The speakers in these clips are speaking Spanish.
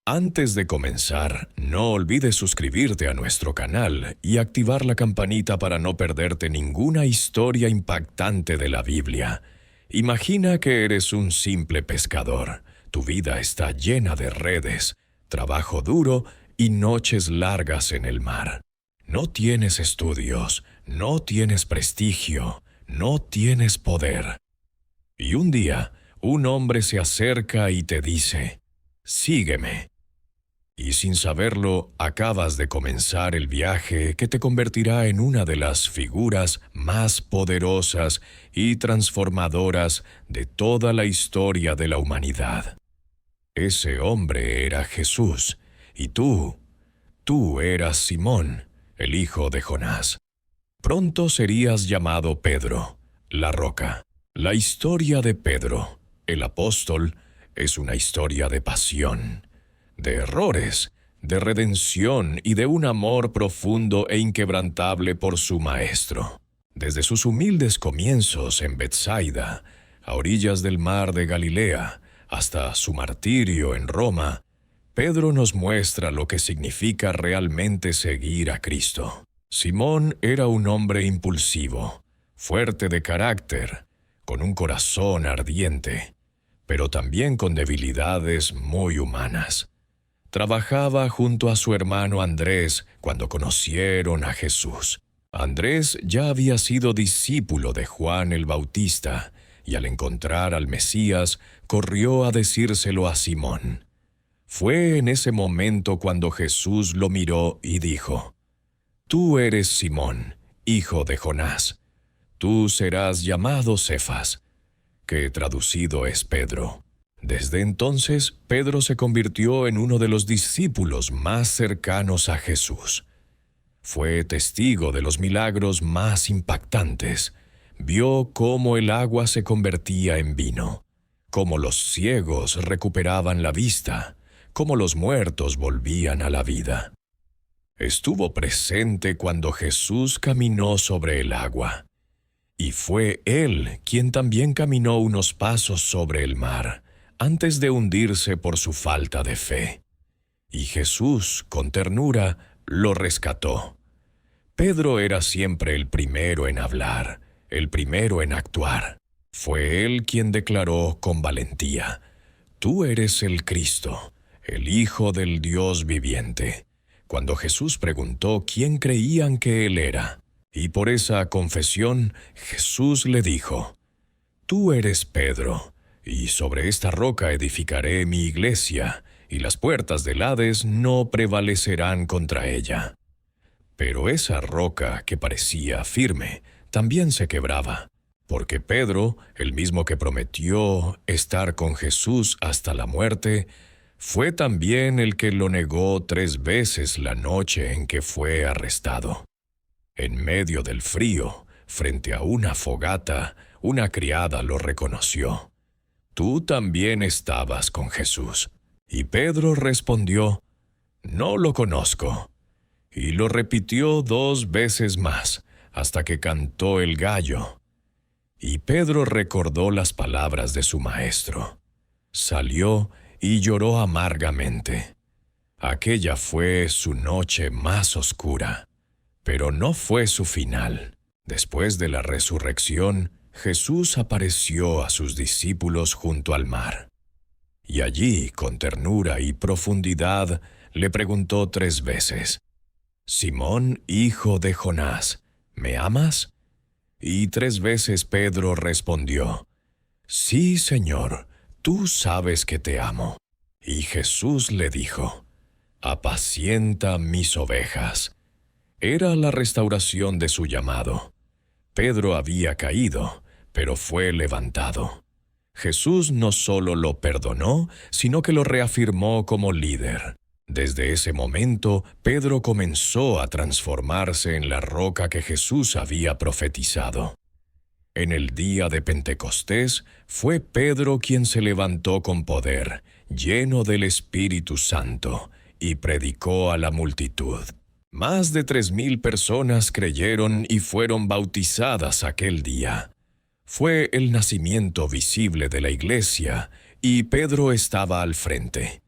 Antes de comenzar, no olvides suscribirte a nuestro canal y activar la campanita para no perderte ninguna historia impactante de la Biblia. Imagina que eres un simple pescador. Tu vida está llena de redes, trabajo duro y noches largas en el mar. No tienes estudios, no tienes prestigio, no tienes poder. Y un día, un hombre se acerca y te dice: «Sígueme». Y sin saberlo, acabas de comenzar el viaje que te convertirá en una de las figuras más poderosas y transformadoras de toda la historia de la humanidad. Ese hombre era Jesús, y tú eras Simón, el hijo de Jonás. Pronto serías llamado Pedro, la roca. La historia de Pedro, el apóstol, es una historia de pasión, de errores, de redención y de un amor profundo e inquebrantable por su Maestro. Desde sus humildes comienzos en Betsaida, a orillas del mar de Galilea, hasta su martirio en Roma, Pedro nos muestra lo que significa realmente seguir a Cristo. Simón era un hombre impulsivo, fuerte de carácter, con un corazón ardiente, pero también con debilidades muy humanas. Trabajaba junto a su hermano Andrés cuando conocieron a Jesús. Andrés ya había sido discípulo de Juan el Bautista, y al encontrar al Mesías, corrió a decírselo a Simón. Fue en ese momento cuando Jesús lo miró y dijo: «Tú eres Simón, hijo de Jonás. Tú serás llamado Cefas», que traducido es Pedro. Desde entonces, Pedro se convirtió en uno de los discípulos más cercanos a Jesús. Fue testigo de los milagros más impactantes. Vio cómo el agua se convertía en vino, cómo los ciegos recuperaban la vista, cómo los muertos volvían a la vida. Estuvo presente cuando Jesús caminó sobre el agua. Y fue Él quien también caminó unos pasos sobre el mar, antes de hundirse por su falta de fe. Y Jesús, con ternura, lo rescató. Pedro era siempre el primero en hablar, el primero en actuar. Fue él quien declaró con valentía: «Tú eres el Cristo, el Hijo del Dios viviente», cuando Jesús preguntó quién creían que él era. Y por esa confesión, Jesús le dijo: «Tú eres Pedro, y sobre esta roca edificaré mi iglesia, y las puertas del Hades no prevalecerán contra ella». Pero esa roca que parecía firme, también se quebraba, porque Pedro, el mismo que prometió estar con Jesús hasta la muerte, fue también el que lo negó 3 veces la noche en que fue arrestado. En medio del frío, frente a una fogata, una criada lo reconoció: «Tú también estabas con Jesús». Y Pedro respondió: «No lo conozco». Y lo repitió 2 veces más, hasta que cantó el gallo. Y Pedro recordó las palabras de su maestro. Salió y lloró amargamente. Aquella fue su noche más oscura, pero no fue su final. Después de la resurrección, Jesús apareció a sus discípulos junto al mar. Y allí, con ternura y profundidad, le preguntó 3 veces: «Simón, hijo de Jonás, ¿me amas?». Y 3 veces Pedro respondió: «Sí, Señor, tú sabes que te amo». Y Jesús le dijo: «Apacienta mis ovejas». Era la restauración de su llamado. Pedro había caído, pero fue levantado. Jesús no solo lo perdonó, sino que lo reafirmó como líder. Desde ese momento, Pedro comenzó a transformarse en la roca que Jesús había profetizado. En el día de Pentecostés, fue Pedro quien se levantó con poder, lleno del Espíritu Santo, y predicó a la multitud. Más de 3,000 personas creyeron y fueron bautizadas aquel día. Fue el nacimiento visible de la iglesia, y Pedro estaba al frente.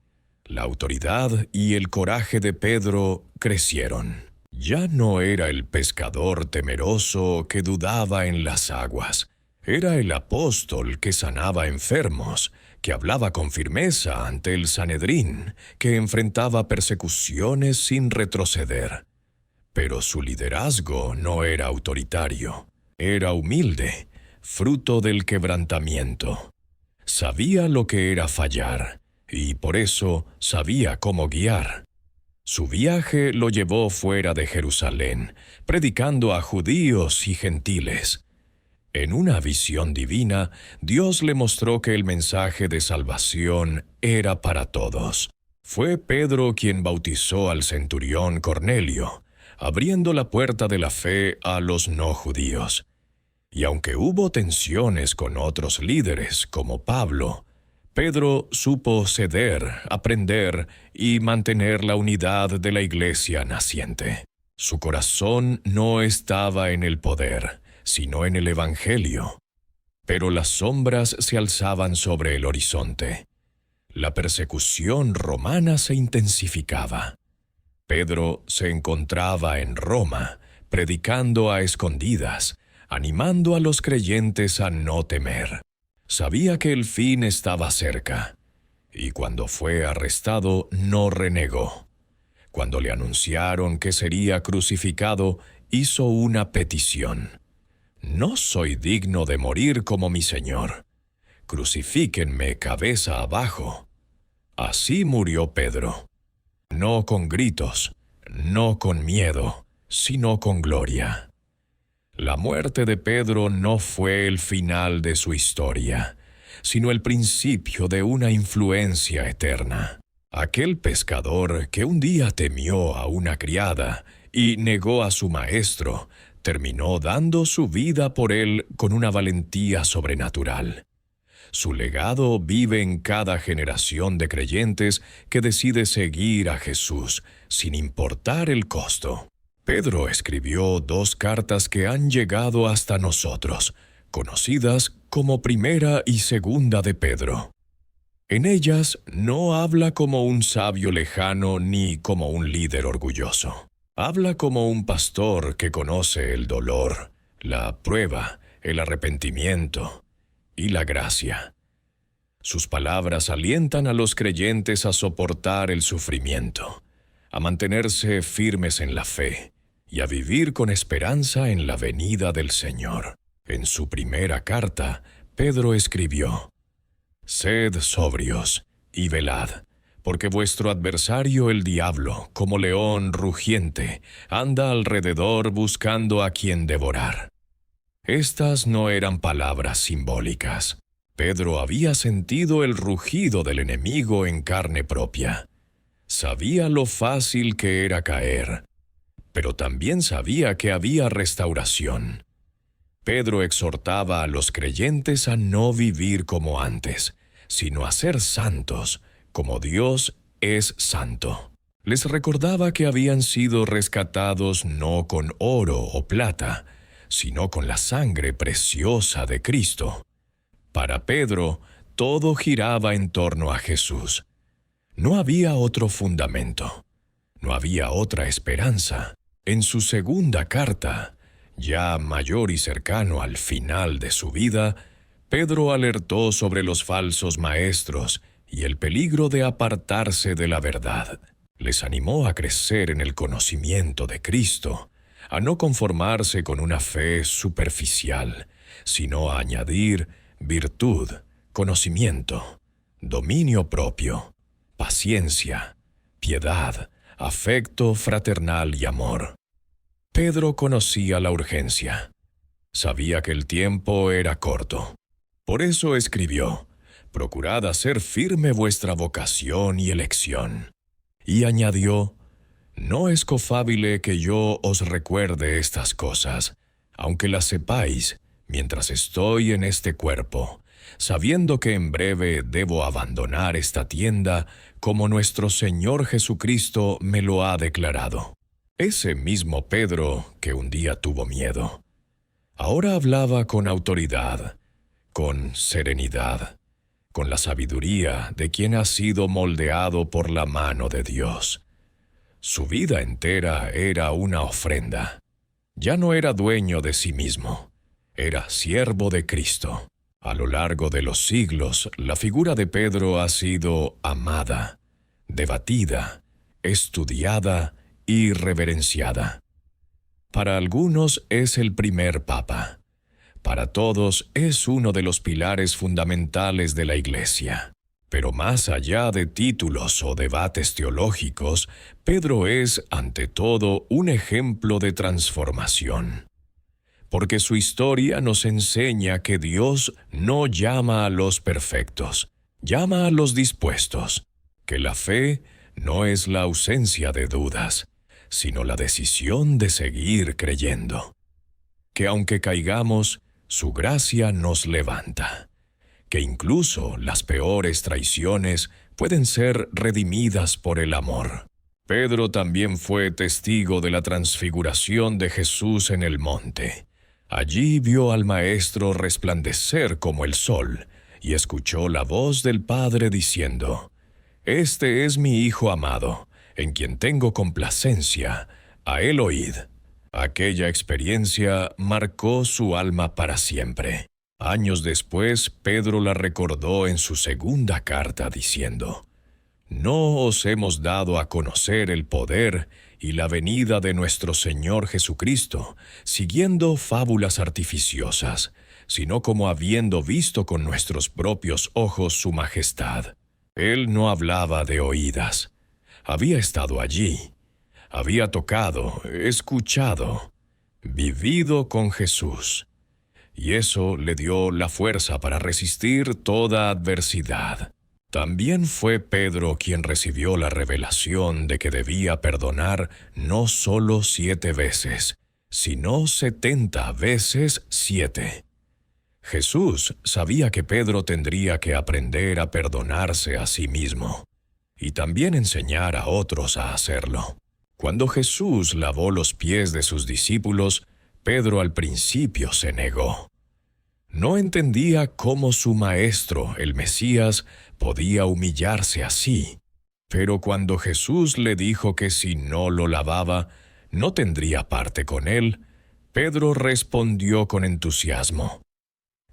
La autoridad y el coraje de Pedro crecieron. Ya no era el pescador temeroso que dudaba en las aguas. Era el apóstol que sanaba enfermos, que hablaba con firmeza ante el Sanedrín, que enfrentaba persecuciones sin retroceder. Pero su liderazgo no era autoritario, era humilde, fruto del quebrantamiento. Sabía lo que era fallar, y por eso sabía cómo guiar. Su viaje lo llevó fuera de Jerusalén, predicando a judíos y gentiles. En una visión divina, Dios le mostró que el mensaje de salvación era para todos. Fue Pedro quien bautizó al centurión Cornelio, abriendo la puerta de la fe a los no judíos. Y aunque hubo tensiones con otros líderes, como Pablo, Pedro supo ceder, aprender y mantener la unidad de la iglesia naciente. Su corazón no estaba en el poder, sino en el Evangelio. Pero las sombras se alzaban sobre el horizonte. La persecución romana se intensificaba. Pedro se encontraba en Roma, predicando a escondidas, animando a los creyentes a no temer. Sabía que el fin estaba cerca, y cuando fue arrestado no renegó. Cuando le anunciaron que sería crucificado, hizo una petición. «No soy digno de morir como mi Señor. Crucifíquenme cabeza abajo». Así murió Pedro. No con gritos, no con miedo, sino con gloria. La muerte de Pedro no fue el final de su historia, sino el principio de una influencia eterna. Aquel pescador que un día temió a una criada y negó a su maestro, terminó dando su vida por él con una valentía sobrenatural. Su legado vive en cada generación de creyentes que decide seguir a Jesús, sin importar el costo. Pedro escribió 2 cartas que han llegado hasta nosotros, conocidas como Primera y Segunda de Pedro. En ellas no habla como un sabio lejano ni como un líder orgulloso. Habla como un pastor que conoce el dolor, la prueba, el arrepentimiento y la gracia. Sus palabras alientan a los creyentes a soportar el sufrimiento, a mantenerse firmes en la fe y a vivir con esperanza en la venida del Señor. En su primera carta, Pedro escribió: «Sed sobrios y velad, porque vuestro adversario el diablo, como león rugiente, anda alrededor buscando a quien devorar». Estas no eran palabras simbólicas. Pedro había sentido el rugido del enemigo en carne propia. Sabía lo fácil que era caer, pero también sabía que había restauración. Pedro exhortaba a los creyentes a no vivir como antes, sino a ser santos, como Dios es santo. Les recordaba que habían sido rescatados no con oro o plata, sino con la sangre preciosa de Cristo. Para Pedro, todo giraba en torno a Jesús. No había otro fundamento, no había otra esperanza. En su segunda carta, ya mayor y cercano al final de su vida, Pedro alertó sobre los falsos maestros y el peligro de apartarse de la verdad. Les animó a crecer en el conocimiento de Cristo, a no conformarse con una fe superficial, sino a añadir virtud, conocimiento, dominio propio, paciencia, piedad, afecto fraternal y amor. Pedro conocía la urgencia. Sabía que el tiempo era corto. Por eso escribió: «Procurad hacer firme vuestra vocación y elección». Y añadió: «No es cofábile que yo os recuerde estas cosas, aunque las sepáis mientras estoy en este cuerpo, sabiendo que en breve debo abandonar esta tienda, como nuestro Señor Jesucristo me lo ha declarado». Ese mismo Pedro que un día tuvo miedo, ahora hablaba con autoridad, con serenidad, con la sabiduría de quien ha sido moldeado por la mano de Dios. Su vida entera era una ofrenda. Ya no era dueño de sí mismo, era siervo de Cristo. A lo largo de los siglos, la figura de Pedro ha sido amada, debatida, estudiada y reverenciada. Para algunos es el primer papa. Para todos es uno de los pilares fundamentales de la Iglesia. Pero más allá de títulos o debates teológicos, Pedro es, ante todo, un ejemplo de transformación. Porque su historia nos enseña que Dios no llama a los perfectos, llama a los dispuestos, que la fe no es la ausencia de dudas, sino la decisión de seguir creyendo. Que aunque caigamos, su gracia nos levanta. Que incluso las peores traiciones pueden ser redimidas por el amor. Pedro también fue testigo de la transfiguración de Jesús en el monte. Allí vio al Maestro resplandecer como el sol y escuchó la voz del Padre diciendo: «Este es mi Hijo amado, en quien tengo complacencia, a él oíd». Aquella experiencia marcó su alma para siempre. Años después, Pedro la recordó en su segunda carta diciendo: «No os hemos dado a conocer el poder y la venida de nuestro Señor Jesucristo, siguiendo fábulas artificiosas, sino como habiendo visto con nuestros propios ojos su majestad». Él no hablaba de oídas. Había estado allí. Había tocado, escuchado, vivido con Jesús. Y eso le dio la fuerza para resistir toda adversidad. También fue Pedro quien recibió la revelación de que debía perdonar no solo 7 veces, sino 70 veces 7. Jesús sabía que Pedro tendría que aprender a perdonarse a sí mismo, y también enseñar a otros a hacerlo. Cuando Jesús lavó los pies de sus discípulos, Pedro al principio se negó. No entendía cómo su maestro, el Mesías, podía humillarse así. Pero cuando Jesús le dijo que si no lo lavaba, no tendría parte con él, Pedro respondió con entusiasmo: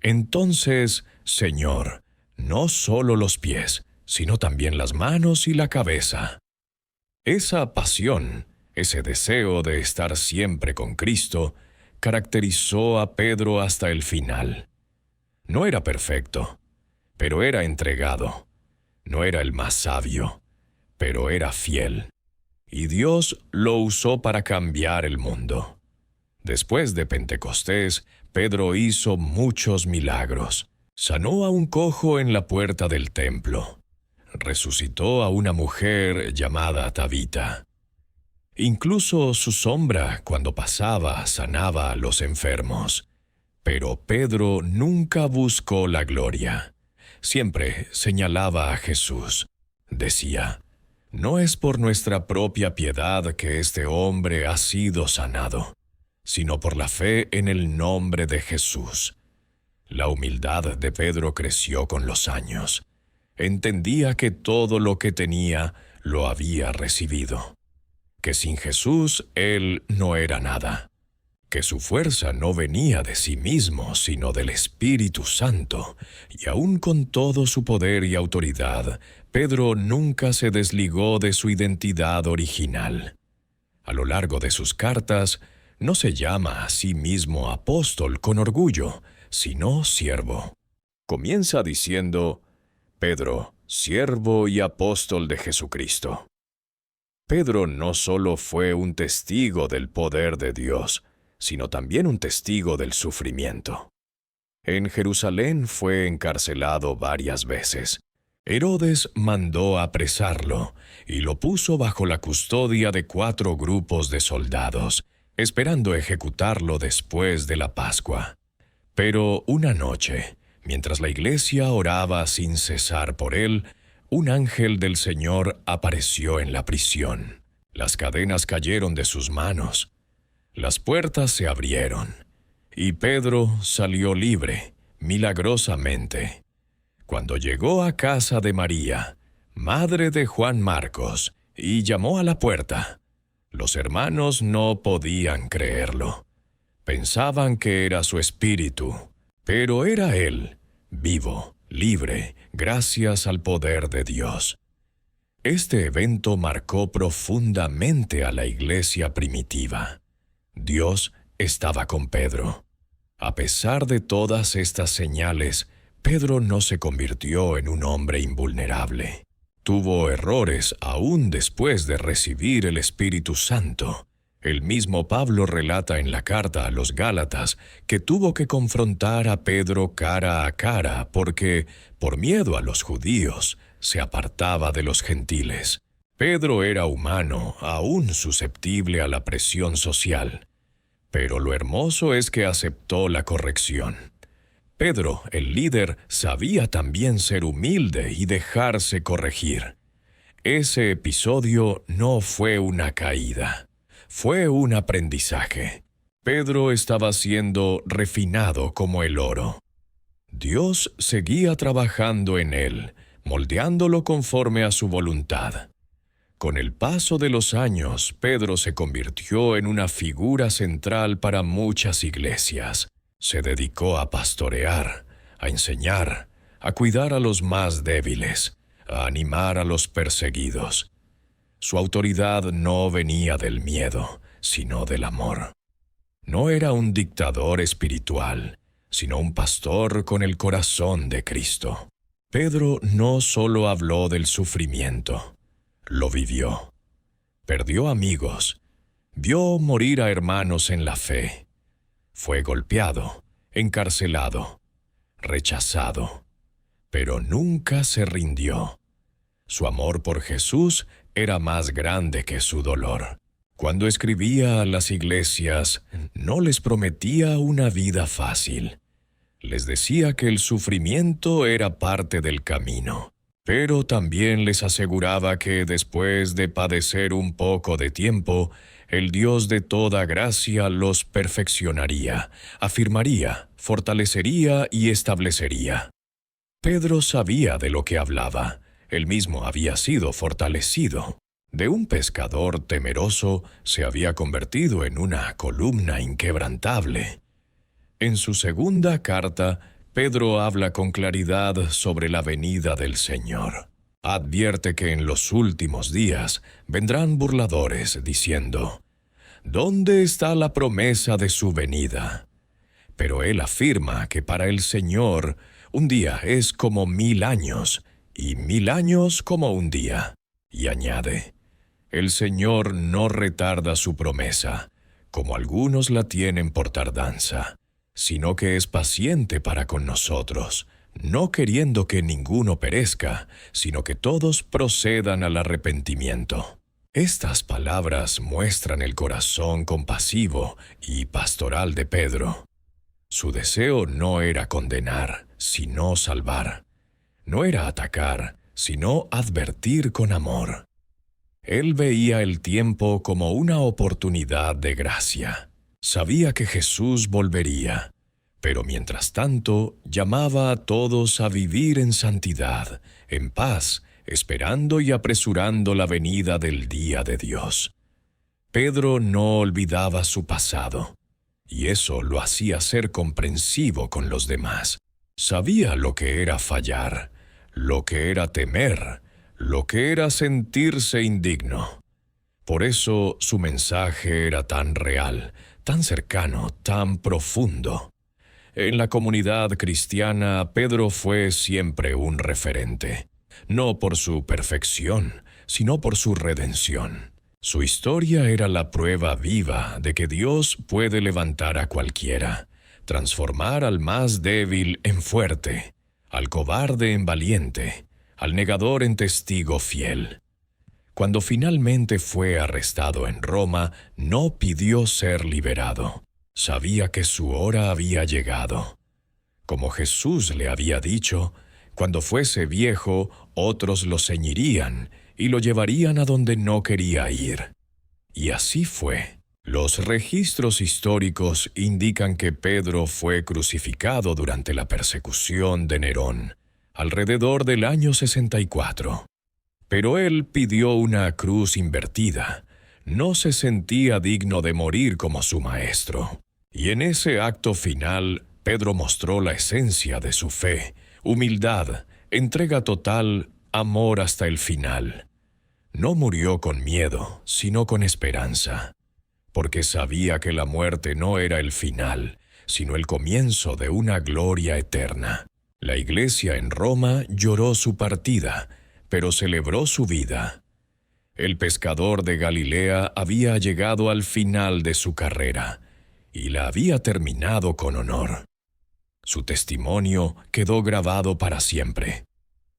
«Entonces, Señor, no solo los pies, sino también las manos y la cabeza». Esa pasión, ese deseo de estar siempre con Cristo, caracterizó a Pedro hasta el final. No era perfecto, pero era entregado. No era el más sabio, pero era fiel. Y Dios lo usó para cambiar el mundo. Después de Pentecostés, Pedro hizo muchos milagros. Sanó a un cojo en la puerta del templo. Resucitó a una mujer llamada Tabita. Incluso su sombra, cuando pasaba, sanaba a los enfermos. Pero Pedro nunca buscó la gloria. Siempre señalaba a Jesús. Decía: «No es por nuestra propia piedad que este hombre ha sido sanado, sino por la fe en el nombre de Jesús». La humildad de Pedro creció con los años. Entendía que todo lo que tenía lo había recibido, que sin Jesús él no era nada, que su fuerza no venía de sí mismo, sino del Espíritu Santo, y aun con todo su poder y autoridad, Pedro nunca se desligó de su identidad original. A lo largo de sus cartas, no se llama a sí mismo apóstol con orgullo, sino siervo. Comienza diciendo: «Pedro, siervo y apóstol de Jesucristo». Pedro no solo fue un testigo del poder de Dios, sino también un testigo del sufrimiento. En Jerusalén fue encarcelado varias veces. Herodes mandó apresarlo y lo puso bajo la custodia de 4 grupos de soldados, esperando ejecutarlo después de la Pascua. Pero una noche, mientras la iglesia oraba sin cesar por él, un ángel del Señor apareció en la prisión. Las cadenas cayeron de sus manos. Las puertas se abrieron, y Pedro salió libre, milagrosamente. Cuando llegó a casa de María, madre de Juan Marcos, y llamó a la puerta, los hermanos no podían creerlo. Pensaban que era su espíritu, pero era él, vivo, libre, gracias al poder de Dios. Este evento marcó profundamente a la iglesia primitiva. Dios estaba con Pedro. A pesar de todas estas señales, Pedro no se convirtió en un hombre invulnerable. Tuvo errores aún después de recibir el Espíritu Santo. El mismo Pablo relata en la carta a los Gálatas que tuvo que confrontar a Pedro cara a cara porque, por miedo a los judíos, se apartaba de los gentiles. Pedro era humano, aún susceptible a la presión social. Pero lo hermoso es que aceptó la corrección. Pedro, el líder, sabía también ser humilde y dejarse corregir. Ese episodio no fue una caída, fue un aprendizaje. Pedro estaba siendo refinado como el oro. Dios seguía trabajando en él, moldeándolo conforme a su voluntad. Con el paso de los años, Pedro se convirtió en una figura central para muchas iglesias. Se dedicó a pastorear, a enseñar, a cuidar a los más débiles, a animar a los perseguidos. Su autoridad no venía del miedo, sino del amor. No era un dictador espiritual, sino un pastor con el corazón de Cristo. Pedro no solo habló del sufrimiento, lo vivió. Perdió amigos, vio morir a hermanos en la fe. Fue golpeado, encarcelado, rechazado, pero nunca se rindió. Su amor por Jesús era más grande que su dolor. Cuando escribía a las iglesias, no les prometía una vida fácil. Les decía que el sufrimiento era parte del camino, pero también les aseguraba que después de padecer un poco de tiempo, el Dios de toda gracia los perfeccionaría, afirmaría, fortalecería y establecería. Pedro sabía de lo que hablaba. Él mismo había sido fortalecido. De un pescador temeroso se había convertido en una columna inquebrantable. En su segunda carta, Pedro habla con claridad sobre la venida del Señor. Advierte que en los últimos días vendrán burladores diciendo: ¿dónde está la promesa de su venida? Pero él afirma que para el Señor un día es como 1000 años y 1000 años como un día. Y añade: el Señor no retarda su promesa, como algunos la tienen por tardanza, sino que es paciente para con nosotros, no queriendo que ninguno perezca, sino que todos procedan al arrepentimiento. Estas palabras muestran el corazón compasivo y pastoral de Pedro. Su deseo no era condenar, sino salvar. No era atacar, sino advertir con amor. Él veía el tiempo como una oportunidad de gracia. Sabía que Jesús volvería, pero mientras tanto llamaba a todos a vivir en santidad, en paz, esperando y apresurando la venida del día de Dios. Pedro no olvidaba su pasado, y eso lo hacía ser comprensivo con los demás. Sabía lo que era fallar, lo que era temer, lo que era sentirse indigno. Por eso su mensaje era tan real, tan cercano, tan profundo. En la comunidad cristiana, Pedro fue siempre un referente, no por su perfección, sino por su redención. Su historia era la prueba viva de que Dios puede levantar a cualquiera, transformar al más débil en fuerte, al cobarde en valiente, al negador en testigo fiel. Cuando finalmente fue arrestado en Roma, no pidió ser liberado. Sabía que su hora había llegado. Como Jesús le había dicho, cuando fuese viejo, otros lo ceñirían y lo llevarían a donde no quería ir. Y así fue. Los registros históricos indican que Pedro fue crucificado durante la persecución de Nerón, alrededor del año 64. Pero él pidió una cruz invertida. No se sentía digno de morir como su maestro. Y en ese acto final, Pedro mostró la esencia de su fe: humildad, entrega total, amor hasta el final. No murió con miedo, sino con esperanza, porque sabía que la muerte no era el final, sino el comienzo de una gloria eterna. La iglesia en Roma lloró su partida, pero celebró su vida. El pescador de Galilea había llegado al final de su carrera, y la había terminado con honor. Su testimonio quedó grabado para siempre.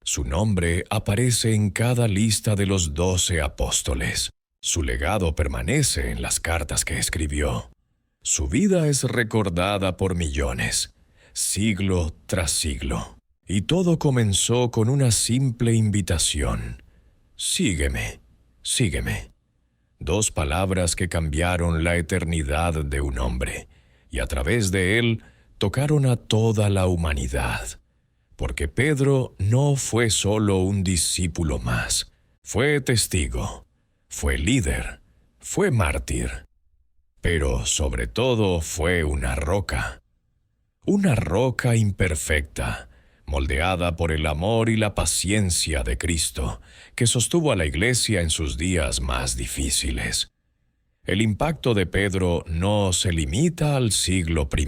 Su nombre aparece en cada lista de los 12 apóstoles. Su legado permanece en las cartas que escribió. Su vida es recordada por millones, siglo tras siglo. Y todo comenzó con una simple invitación: sígueme, sígueme. 2 palabras que cambiaron la eternidad de un hombre, y a través de él tocaron a toda la humanidad. Porque Pedro no fue solo un discípulo más, fue testigo, fue líder, fue mártir, pero sobre todo fue una roca imperfecta, moldeada por el amor y la paciencia de Cristo, que sostuvo a la iglesia en sus días más difíciles. El impacto de Pedro no se limita al siglo I.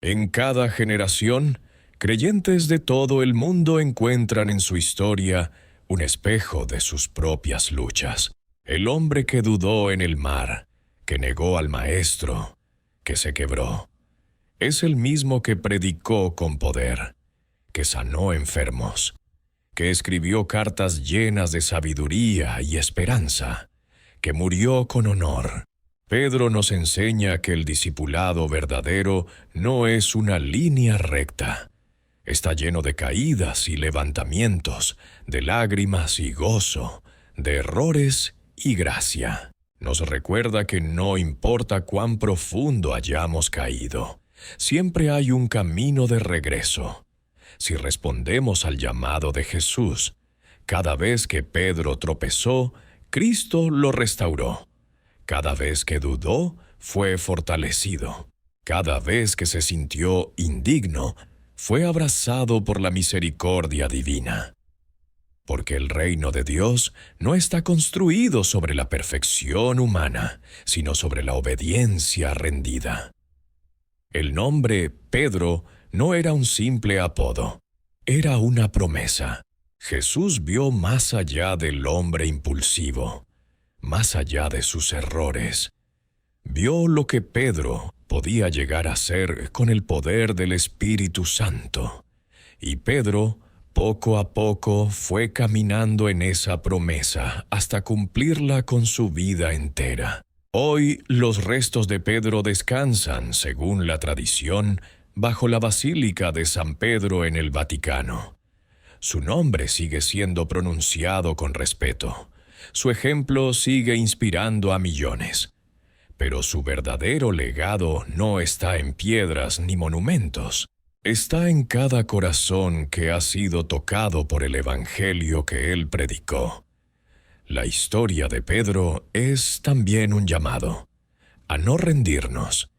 En cada generación, creyentes de todo el mundo encuentran en su historia un espejo de sus propias luchas. El hombre que dudó en el mar, que negó al Maestro, que se quebró, es el mismo que predicó con poder, que sanó enfermos, que escribió cartas llenas de sabiduría y esperanza, que murió con honor. Pedro nos enseña que el discipulado verdadero no es una línea recta. Está lleno de caídas y levantamientos, de lágrimas y gozo, de errores y gracia. Nos recuerda que no importa cuán profundo hayamos caído, siempre hay un camino de regreso. Si respondemos al llamado de Jesús, cada vez que Pedro tropezó, Cristo lo restauró. Cada vez que dudó, fue fortalecido. Cada vez que se sintió indigno, fue abrazado por la misericordia divina. Porque el reino de Dios no está construido sobre la perfección humana, sino sobre la obediencia rendida. El nombre Pedro no era un simple apodo, era una promesa. Jesús vio más allá del hombre impulsivo, más allá de sus errores. Vio lo que Pedro podía llegar a ser con el poder del Espíritu Santo. Y Pedro, poco a poco, fue caminando en esa promesa hasta cumplirla con su vida entera. Hoy los restos de Pedro descansan, según la tradición, bajo la Basílica de San Pedro en el Vaticano. Su nombre sigue siendo pronunciado con respeto. Su ejemplo sigue inspirando a millones. Pero su verdadero legado no está en piedras ni monumentos. Está en cada corazón que ha sido tocado por el Evangelio que él predicó. La historia de Pedro es también un llamado a no rendirnos,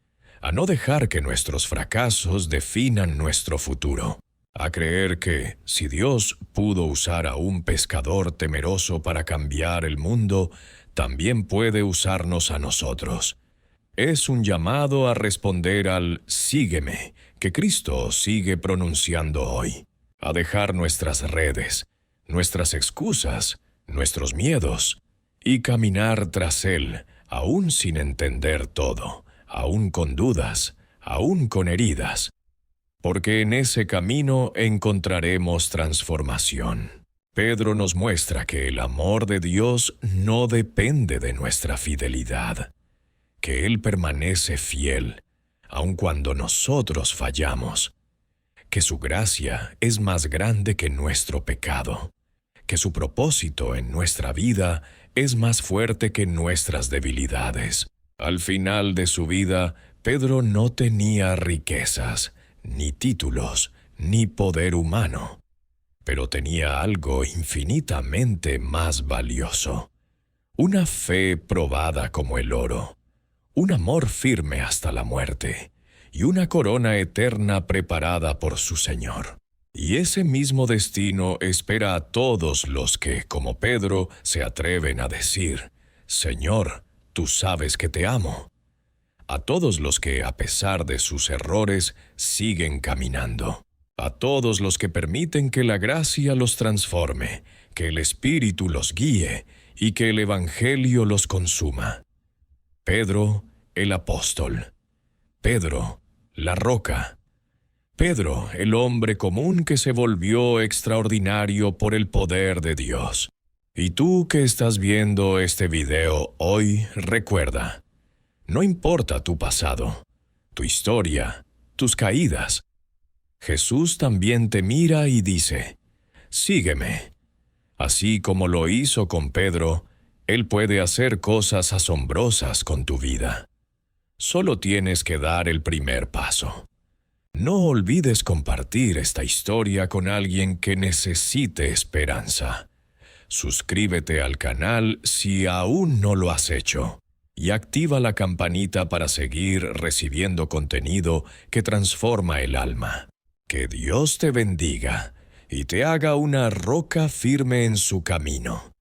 a no dejar que nuestros fracasos definan nuestro futuro, a creer que, si Dios pudo usar a un pescador temeroso para cambiar el mundo, también puede usarnos a nosotros. Es un llamado a responder al sígueme, que Cristo sigue pronunciando hoy, a dejar nuestras redes, nuestras excusas, nuestros miedos, y caminar tras Él, aún sin entender todo, aún con dudas, aún con heridas, porque en ese camino encontraremos transformación. Pedro nos muestra que el amor de Dios no depende de nuestra fidelidad, que Él permanece fiel, aun cuando nosotros fallamos, que su gracia es más grande que nuestro pecado, que su propósito en nuestra vida es más fuerte que nuestras debilidades. Al final de su vida, Pedro no tenía riquezas, ni títulos, ni poder humano, pero tenía algo infinitamente más valioso. Una fe probada como el oro, un amor firme hasta la muerte, y una corona eterna preparada por su Señor. Y ese mismo destino espera a todos los que, como Pedro, se atreven a decir: Señor, tú sabes que te amo. A todos los que, a pesar de sus errores, siguen caminando. A todos los que permiten que la gracia los transforme, que el Espíritu los guíe y que el Evangelio los consuma. Pedro, el apóstol. Pedro, la roca. Pedro, el hombre común que se volvió extraordinario por el poder de Dios. Y tú que estás viendo este video hoy, recuerda: no importa tu pasado, tu historia, tus caídas. Jesús también te mira y dice: sígueme. Así como lo hizo con Pedro, Él puede hacer cosas asombrosas con tu vida. Solo tienes que dar el primer paso. No olvides compartir esta historia con alguien que necesite esperanza. Suscríbete al canal si aún no lo has hecho y activa la campanita para seguir recibiendo contenido que transforma el alma. Que Dios te bendiga y te haga una roca firme en su camino.